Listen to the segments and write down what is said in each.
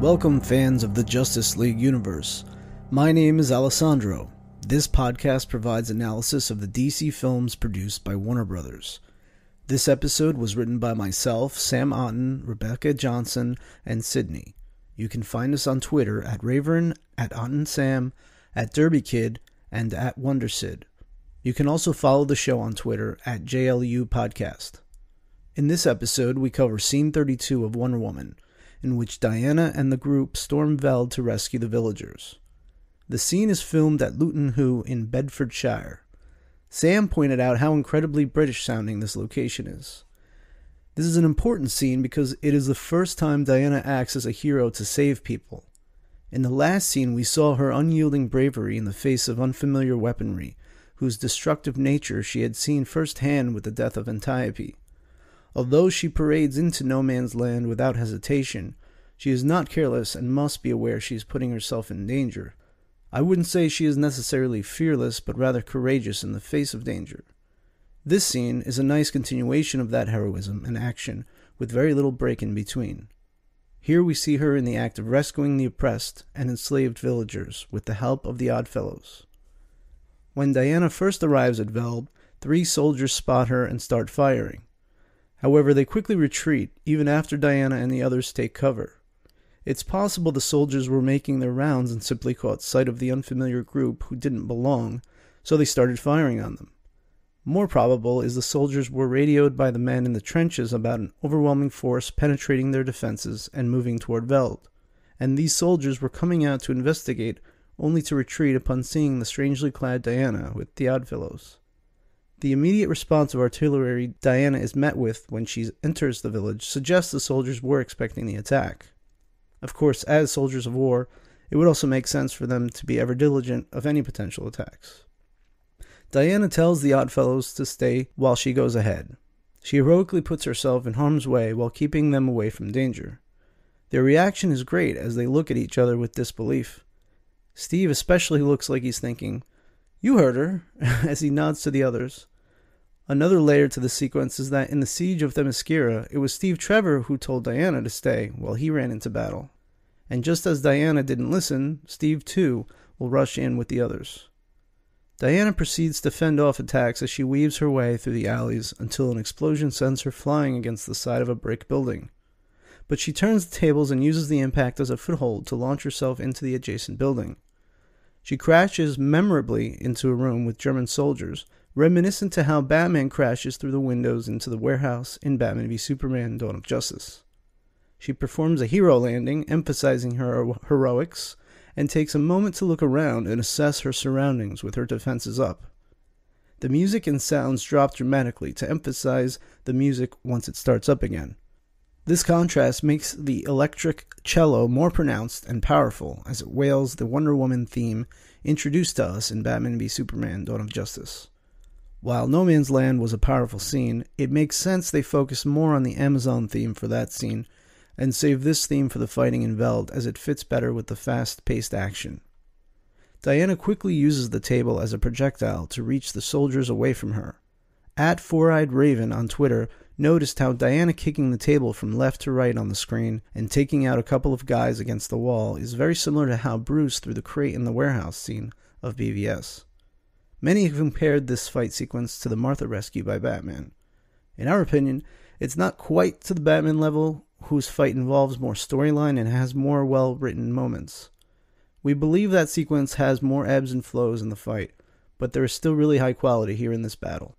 Welcome, fans of the Justice League universe. My name is Alessandro. This podcast provides analysis of the DC films produced by Warner Brothers. This episode was written by myself, Sam Otten, Rebecca Johnson, and Sydney. You can find us on Twitter at Ravern, at OttenSam, at DerbyKid, and at WonderSid. You can also follow the show on Twitter at JLU Podcast. In this episode, we cover Scene 32 of Wonder Woman, in which Diana and the group storm Veld to rescue the villagers. The scene is filmed at Luton Hoo in Bedfordshire. Sam pointed out how incredibly British-sounding this location is. This is an important scene because it is the first time Diana acts as a hero to save people. In the last scene, we saw her unyielding bravery in the face of unfamiliar weaponry, whose destructive nature she had seen firsthand with the death of Antiope. Although she parades into no man's land without hesitation, she is not careless and must be aware she is putting herself in danger. I wouldn't say she is necessarily fearless, but rather courageous in the face of danger. This scene is a nice continuation of that heroism and action, with very little break in between. Here we see her in the act of rescuing the oppressed and enslaved villagers with the help of the Oddfellows. When Diana first arrives at Veld, 3 soldiers spot her and start firing. However, they quickly retreat, even after Diana and the others take cover. It's possible the soldiers were making their rounds and simply caught sight of the unfamiliar group who didn't belong, so they started firing on them. More probable is the soldiers were radioed by the men in the trenches about an overwhelming force penetrating their defenses and moving toward Veld, and these soldiers were coming out to investigate, only to retreat upon seeing the strangely clad Diana with the Oddfellows. The immediate response of artillery Diana is met with when she enters the village suggests the soldiers were expecting the attack. Of course, as soldiers of war, it would also make sense for them to be ever diligent of any potential attacks. Diana tells the Oddfellows to stay while she goes ahead. She heroically puts herself in harm's way while keeping them away from danger. Their reaction is great as they look at each other with disbelief. Steve especially looks like he's thinking, "You heard her," as he nods to the others. Another layer to the sequence is that in the siege of Themyscira, it was Steve Trevor who told Diana to stay while he ran into battle. And just as Diana didn't listen, Steve too will rush in with the others. Diana proceeds to fend off attacks as she weaves her way through the alleys until an explosion sends her flying against the side of a brick building. But she turns the tables and uses the impact as a foothold to launch herself into the adjacent building. She crashes memorably into a room with German soldiers, reminiscent to how Batman crashes through the windows into the warehouse in Batman v Superman: Dawn of Justice. She performs a hero landing, emphasizing her heroics, and takes a moment to look around and assess her surroundings with her defenses up. The music and sounds drop dramatically to emphasize the music once it starts up again. This contrast makes the electric cello more pronounced and powerful as it wails the Wonder Woman theme introduced to us in Batman v Superman: Dawn of Justice. While No Man's Land was a powerful scene, it makes sense they focus more on the Amazon theme for that scene and save this theme for the fighting in Veld as it fits better with the fast-paced action. Diana quickly uses the table as a projectile to reach the soldiers away from her. At Four-Eyed Raven on Twitter noticed how Diana kicking the table from left to right on the screen and taking out a couple of guys against the wall is very similar to how Bruce threw the crate in the warehouse scene of BVS. Many have compared this fight sequence to the Martha rescue by Batman. In our opinion, it's not quite to the Batman level, whose fight involves more storyline and has more well-written moments. We believe that sequence has more ebbs and flows in the fight, but there is still really high quality here in this battle.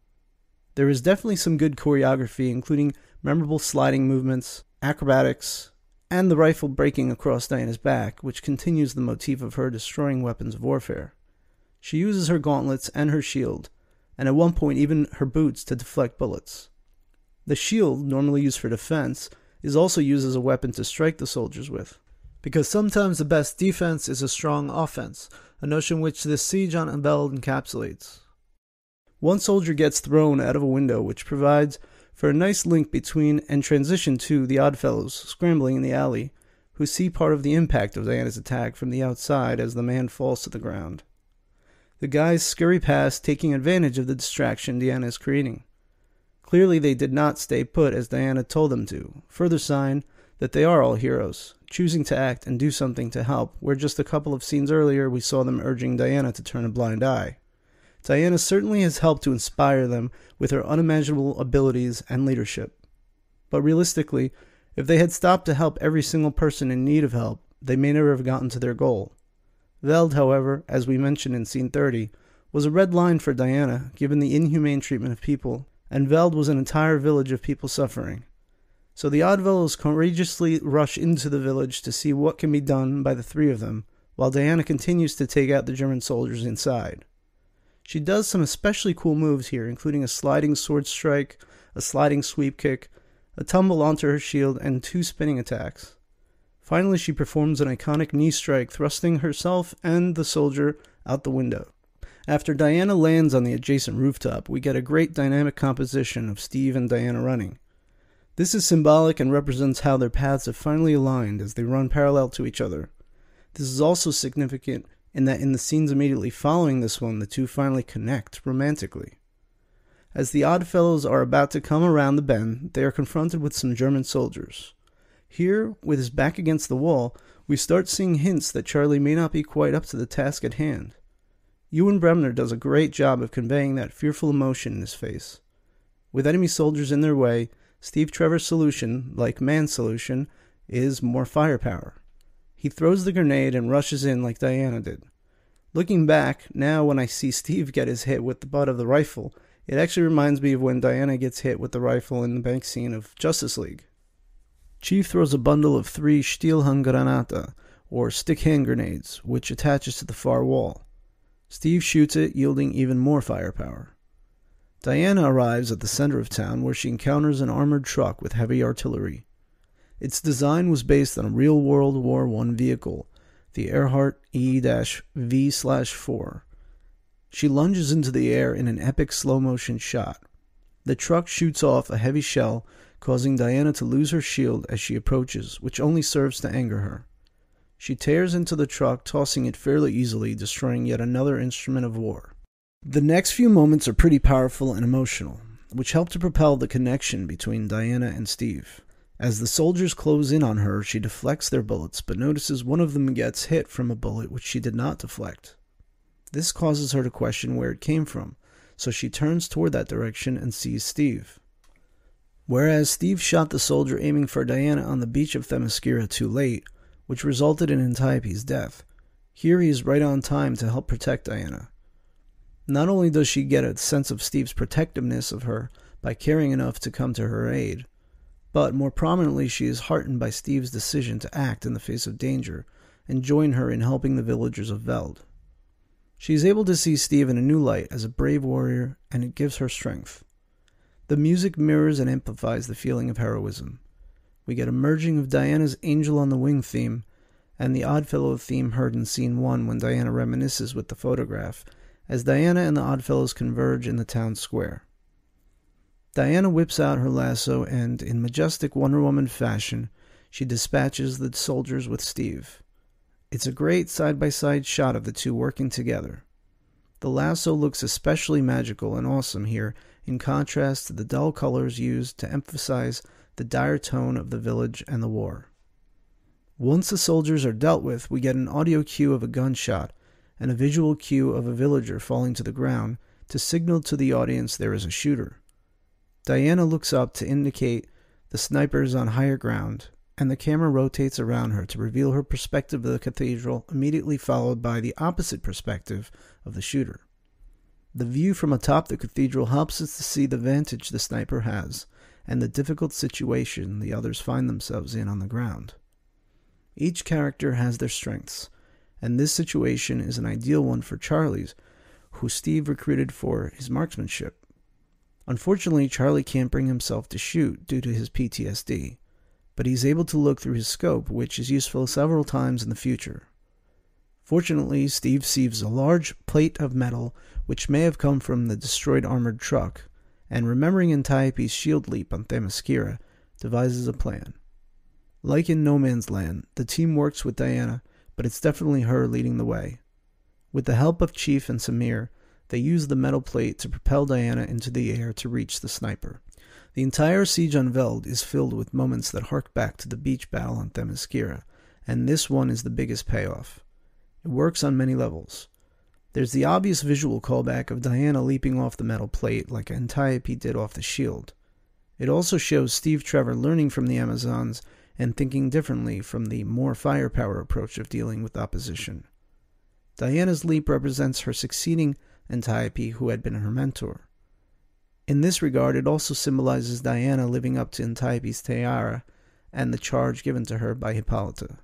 There is definitely some good choreography, including memorable sliding movements, acrobatics, and the rifle breaking across Diana's back, which continues the motif of her destroying weapons of warfare. She uses her gauntlets and her shield, and at one point even her boots to deflect bullets. The shield, normally used for defense, is also used as a weapon to strike the soldiers with, because sometimes the best defense is a strong offense, a notion which this siege on Veld encapsulates. One soldier gets thrown out of a window, which provides for a nice link between and transition to the Oddfellows scrambling in the alley, who see part of the impact of Diana's attack from the outside as the man falls to the ground. The guys scurry past, taking advantage of the distraction Diana is creating. Clearly they did not stay put as Diana told them to, further sign that they are all heroes, choosing to act and do something to help, where just a couple of scenes earlier we saw them urging Diana to turn a blind eye. Diana certainly has helped to inspire them with her unimaginable abilities and leadership. But realistically, if they had stopped to help every single person in need of help, they may never have gotten to their goal. Veld, however, as we mentioned in scene 30, was a red line for Diana, given the inhumane treatment of people, and Veld was an entire village of people suffering. So the Oddfellows courageously rush into the village to see what can be done by the three of them, while Diana continues to take out the German soldiers inside. She does some especially cool moves here, including a sliding sword strike, a sliding sweep kick, a tumble onto her shield, and 2 spinning attacks. Finally, she performs an iconic knee strike, thrusting herself and the soldier out the window. After Diana lands on the adjacent rooftop, we get a great dynamic composition of Steve and Diana running. This is symbolic and represents how their paths have finally aligned as they run parallel to each other. This is also significant in that in the scenes immediately following this one, the two finally connect romantically. As the Oddfellows are about to come around the bend, they are confronted with some German soldiers. Here, with his back against the wall, we start seeing hints that Charlie may not be quite up to the task at hand. Ewan Bremner does a great job of conveying that fearful emotion in his face. With enemy soldiers in their way, Steve Trevor's solution, like Man's solution, is more firepower. He throws the grenade and rushes in like Diana did. Looking back, now when I see Steve get his hit with the butt of the rifle, it actually reminds me of when Diana gets hit with the rifle in the bank scene of Justice League. Chief throws a bundle of 3 Stielhandgranate, or stick hand grenades, which attaches to the far wall. Steve shoots it, yielding even more firepower. Diana arrives at the center of town where she encounters an armored truck with heavy artillery. Its design was based on a real World War I vehicle, the Earhart E-V/4. She lunges into the air in an epic slow-motion shot. The truck shoots off a heavy shell, causing Diana to lose her shield as she approaches, which only serves to anger her. She tears into the truck, tossing it fairly easily, destroying yet another instrument of war. The next few moments are pretty powerful and emotional, which help to propel the connection between Diana and Steve. As the soldiers close in on her, she deflects their bullets, but notices one of them gets hit from a bullet which she did not deflect. This causes her to question where it came from, so she turns toward that direction and sees Steve. Whereas Steve shot the soldier aiming for Diana on the beach of Themyscira too late, which resulted in Antiope's death, here he is right on time to help protect Diana. Not only does she get a sense of Steve's protectiveness of her by caring enough to come to her aid, but more prominently she is heartened by Steve's decision to act in the face of danger and join her in helping the villagers of Veld. She is able to see Steve in a new light as a brave warrior, and it gives her strength. The music mirrors and amplifies the feeling of heroism. We get a merging of Diana's Angel on the Wing theme and the Oddfellow theme heard in scene 1 when Diana reminisces with the photograph, as Diana and the Oddfellows converge in the town square. Diana whips out her lasso and, in majestic Wonder Woman fashion, she dispatches the soldiers with Steve. It's a great side-by-side shot of the two working together. The lasso looks especially magical and awesome here, in contrast to the dull colors used to emphasize the dire tone of the village and the war. Once the soldiers are dealt with, we get an audio cue of a gunshot and a visual cue of a villager falling to the ground to signal to the audience there is a shooter. Diana looks up to indicate the sniper is on higher ground, and the camera rotates around her to reveal her perspective of the cathedral, immediately followed by the opposite perspective of the shooter. The view from atop the cathedral helps us to see the vantage the sniper has, and the difficult situation the others find themselves in on the ground. Each character has their strengths, and this situation is an ideal one for Charlie's, who Steve recruited for his marksmanship. Unfortunately, Charlie can't bring himself to shoot due to his PTSD, but he's able to look through his scope, which is useful several times in the future. Fortunately, Steve sees a large plate of metal, which may have come from the destroyed armored truck, and remembering Antiope's shield leap on Themyscira, devises a plan. Like in No Man's Land, the team works with Diana, but it's definitely her leading the way. With the help of Chief and Samir, they use the metal plate to propel Diana into the air to reach the sniper. The entire siege on Veld is filled with moments that hark back to the beach battle on Themyscira, and this one is the biggest payoff. It works on many levels. There's the obvious visual callback of Diana leaping off the metal plate like Antiope did off the shield. It also shows Steve Trevor learning from the Amazons and thinking differently from the more firepower approach of dealing with opposition. Diana's leap represents her succeeding Antiope, who had been her mentor. In this regard, it also symbolizes Diana living up to Antiope's tiara and the charge given to her by Hippolyta.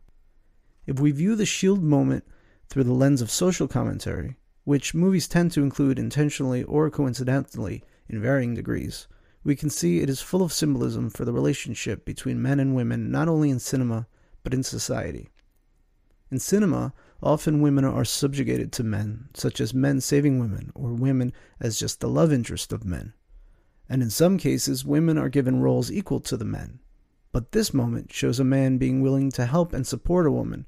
If we view the shield moment through the lens of social commentary, which movies tend to include intentionally or coincidentally in varying degrees, we can see it is full of symbolism for the relationship between men and women not only in cinema, but in society. In cinema, often women are subjugated to men, such as men saving women, or women as just the love interest of men. And in some cases, women are given roles equal to the men. But this moment shows a man being willing to help and support a woman,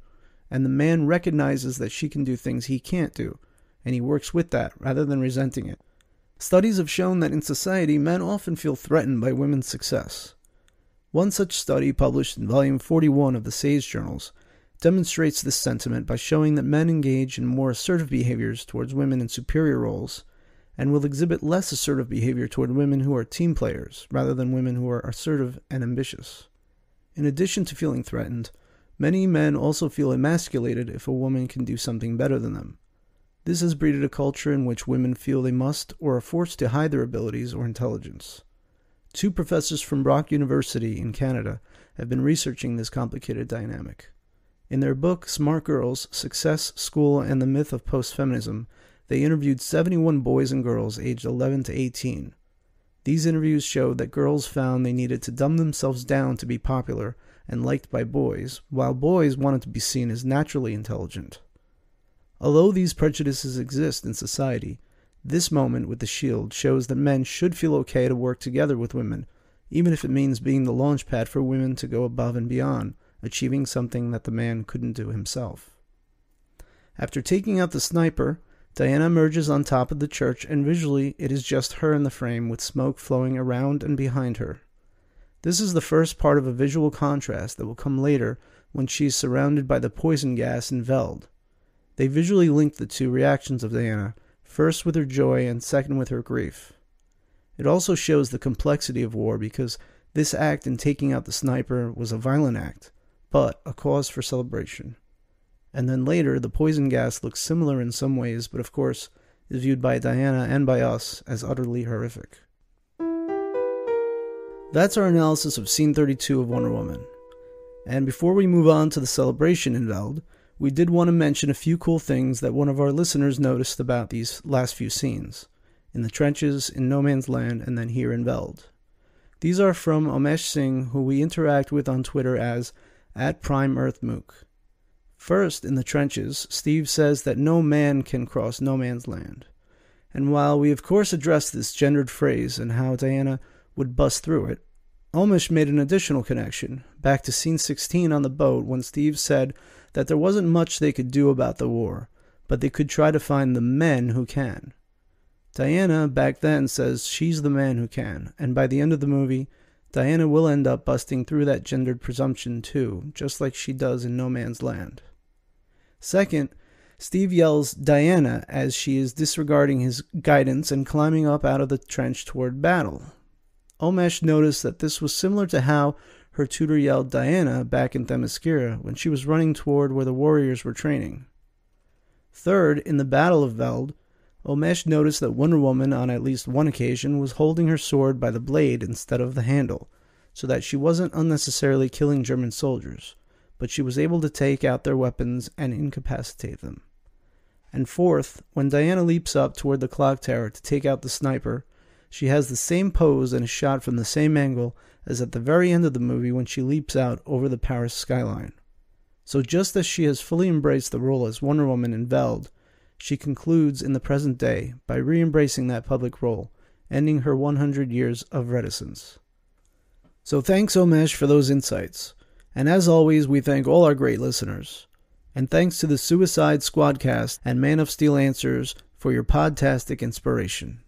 and the man recognizes that she can do things he can't do, and he works with that rather than resenting it. Studies have shown that in society, men often feel threatened by women's success. One such study, published in volume 41 of the Sage Journals, demonstrates this sentiment by showing that men engage in more assertive behaviors towards women in superior roles, and will exhibit less assertive behavior toward women who are team players, rather than women who are assertive and ambitious. In addition to feeling threatened, many men also feel emasculated if a woman can do something better than them. This has breeded a culture in which women feel they must or are forced to hide their abilities or intelligence. 2 professors from Brock University in Canada have been researching this complicated dynamic. In their book, Smart Girls, Success, School, and the Myth of Post-Feminism, they interviewed 71 boys and girls aged 11 to 18. These interviews showed that girls found they needed to dumb themselves down to be popular and liked by boys, while boys wanted to be seen as naturally intelligent. Although these prejudices exist in society, this moment with the shield shows that men should feel okay to work together with women, even if it means being the launch pad for women to go above and beyond, achieving something that the man couldn't do himself. After taking out the sniper, Diana emerges on top of the church, and visually it is just her in the frame with smoke flowing around and behind her. This is the first part of a visual contrast that will come later when she is surrounded by the poison gas in Veld. They visually link the 2 reactions of Diana, first with her joy and second with her grief. It also shows the complexity of war because this act in taking out the sniper was a violent act, but a cause for celebration. And then later, the poison gas looks similar in some ways, but of course is viewed by Diana and by us as utterly horrific. That's our analysis of Scene 32 of Wonder Woman. And before we move on to the celebration in Veld, we did want to mention a few cool things that one of our listeners noticed about these last few scenes, in the trenches, in No Man's Land, and then here in Veld. These are from Omesh Singh, who we interact with on Twitter as @PrimeEarthMook. First, in the trenches, Steve says that no man can cross no man's land. And while we of course addressed this gendered phrase and how Diana would bust through it, Omesh made an additional connection, back to Scene 16 on the boat when Steve said that there wasn't much they could do about the war, but they could try to find the men who can. Diana, back then, says she's the man who can, and by the end of the movie, Diana will end up busting through that gendered presumption too, just like she does in No Man's Land. Second, Steve yells Diana as she is disregarding his guidance and climbing up out of the trench toward battle. Omesh noticed that this was similar to how her tutor yelled Diana back in Themyscira when she was running toward where the warriors were training. Third, in the Battle of Veld, Omesh noticed that Wonder Woman on at least one occasion was holding her sword by the blade instead of the handle, so that she wasn't unnecessarily killing German soldiers, but she was able to take out their weapons and incapacitate them. And fourth, when Diana leaps up toward the clock tower to take out the sniper, she has the same pose and is shot from the same angle as at the very end of the movie when she leaps out over the Paris skyline. So just as she has fully embraced the role as Wonder Woman in Veld, she concludes in the present day by re-embracing that public role, ending her 100 years of reticence. So thanks, Omesh, for those insights. And as always, we thank all our great listeners. And thanks to the Suicide Squadcast and Man of Steel Answers for your podtastic inspiration.